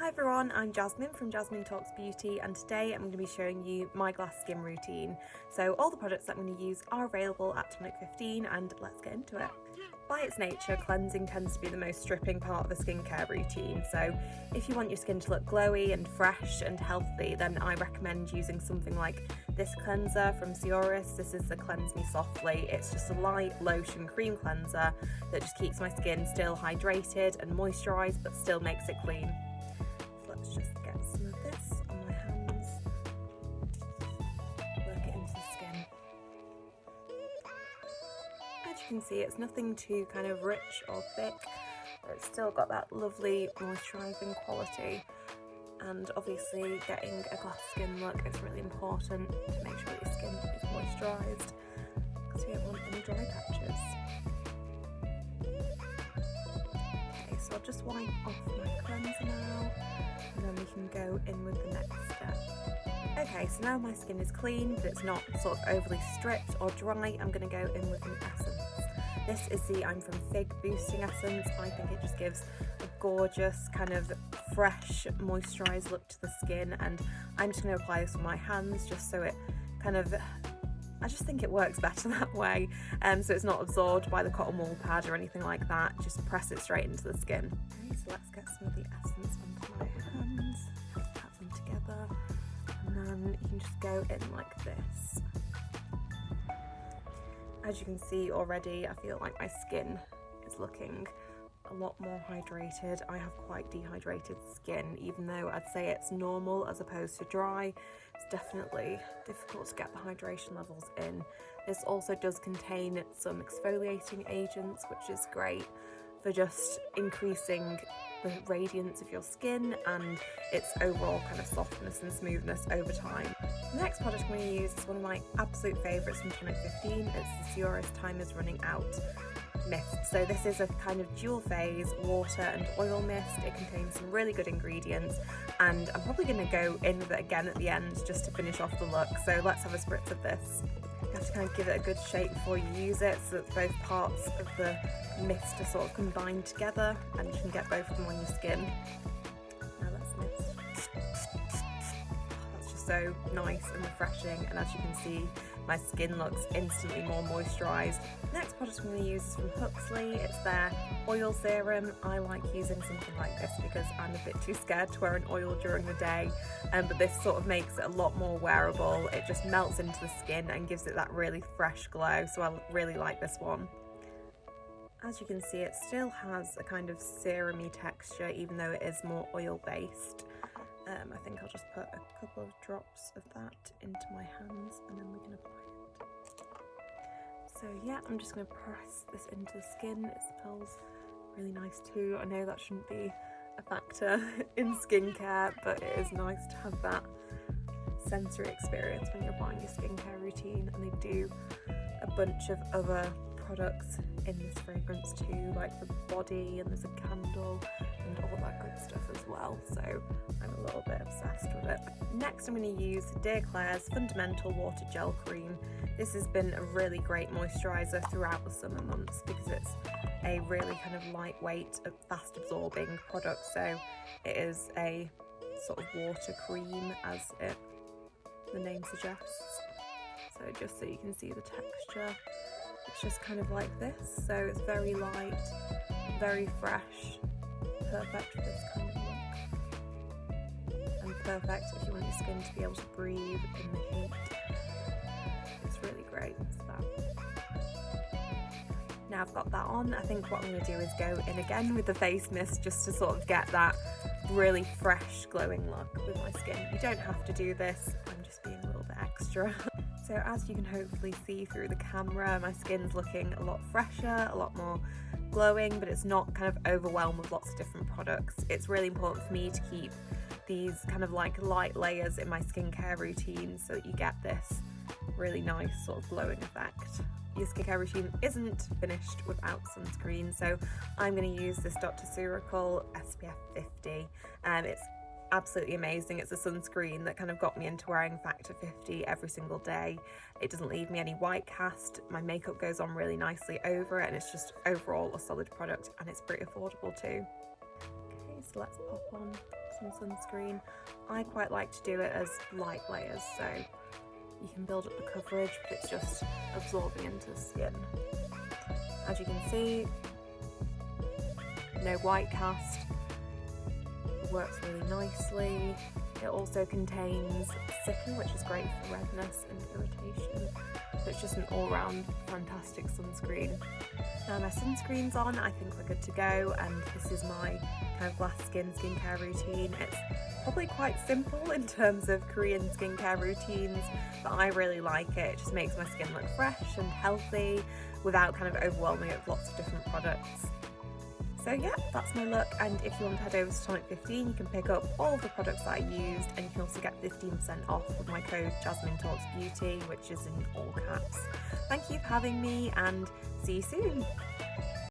everyone, I'm Jasmine from Jasmine Talks Beauty, and today I'm going to be showing you my glass skin routine. So all the products that I'm going to use are available at Tonic 15, and let's get into it. By its nature, cleansing tends to be the most stripping part of a skincare routine, so if you want your skin to look glowy and fresh and healthy, then I recommend using something like this cleanser from Sioris. This is the Cleanse Me Softly. It's just a light lotion cream cleanser that just keeps my skin still hydrated and moisturised but still makes it clean. So let's just get some of this on my hands, work it into the skin. As you can see, it's nothing too kind of rich or thick, but it's still got that lovely moisturising quality. And obviously getting a glass skin look is really important to make sure that your skin is moisturised, because we don't want any dry patches. Okay, so I'll just wipe off my cleanser now, and then we can go in with the next step. Okay, so now my skin is clean, but it's not sort of overly stripped or dry. I'm going to go in with an essence. This is the I'm From Fig Boosting Essence. I think it just gives a gorgeous kind of fresh moisturised look to the skin, and I'm just going to apply this on my hands just so it kind of, I just think it works better that way, so it's not absorbed by the cotton wool pad or anything like that. Just press it straight into the skin. Okay, so let's get some of the essence onto my hands, pat them together, and then you can just go in like this. As you can see already, I feel like my skin is looking a lot more hydrated. I have quite dehydrated skin, even though I'd say it's normal as opposed to dry. It's definitely difficult to get the hydration levels in. This also does contain some exfoliating agents, which is great for just increasing the radiance of your skin and its overall kind of softness and smoothness over time. The next product I'm going to use is one of my absolute favourites from Tonic 15. It's the Sioris Time Is Running Out Mist. So this is a kind of dual phase water and oil mist. It contains some really good ingredients, and I'm probably going to go in with it again at the end just to finish off the look. So let's have a spritz of this. You have to kind of give it a good shake before you use it so that both parts of the mist are sort of combined together and you can get both of them on your skin. Now let's mist. That's just so nice and refreshing, and as you can see, my skin looks instantly more moisturised. The next product I'm going to use is from Huxley. It's their oil serum. I like using something like this because I'm a bit too scared to wear an oil during the day, but this sort of makes it a lot more wearable. It just melts into the skin and gives it that really fresh glow, so I really like this one. As you can see, it still has a kind of serum-y texture, even though it is more oil-based. I think I'll just put a couple of drops of that into my hands and then we can apply it. So yeah, I'm just going to press this into the skin. It smells really nice too. I know that shouldn't be a factor in skincare, but it is nice to have that sensory experience when you're applying your skincare routine, and they do a bunch of other products in this fragrance too, like the body, and there's a candle and all that good stuff as well, so I'm a little bit obsessed with it. Next I'm going to use Dear Claire's Fundamental Water Gel Cream. This has been a really great moisturiser throughout the summer months because it's a really kind of lightweight, fast absorbing product, so it is a sort of water cream as the name suggests. So just so you can see the texture, it's just kind of like this, so it's very light, very fresh, perfect for this kind of look, and perfect if you want your skin to be able to breathe in the heat. It's really great for that. Now I've got that on, I think what I'm going to do is go in again with the face mist just to sort of get that really fresh glowing look with my skin. You don't have to do this, I'm just being a little bit extra. So as you can hopefully see through the camera, my skin's looking a lot fresher, a lot more glowing, but it's not kind of overwhelmed with lots of different products. It's really important for me to keep these kind of like light layers in my skincare routine so that you get this really nice sort of glowing effect. Your skincare routine isn't finished without sunscreen, so I'm going to use this Dr. Surical SPF 50. It's absolutely amazing. It's a sunscreen that kind of got me into wearing factor 50 every single day. It doesn't leave me any white cast, my makeup goes on really nicely over it, and it's just overall a solid product, and it's pretty affordable too. Okay, first, let's pop on some sunscreen. I quite like to do it as light layers, so you can build up the coverage, but it's just absorbing into the skin. As you can see, no white cast, it works really nicely. It also contains Sicker, which is great for redness and irritation. So it's just an all-round fantastic sunscreen. Now my sunscreen's on, I think we're good to go, and this is my kind of glass skin skincare routine. It's probably quite simple in terms of Korean skincare routines, but I really like it. It just makes my skin look fresh and healthy without kind of overwhelming it with lots of different products. So yeah, that's my look, and if you want to head over to Tonic 15, you can pick up all of the products that I used, and you can also get 15% off with my code Jasmine Talks Beauty, which is in all caps. Thank you for having me, and see you soon.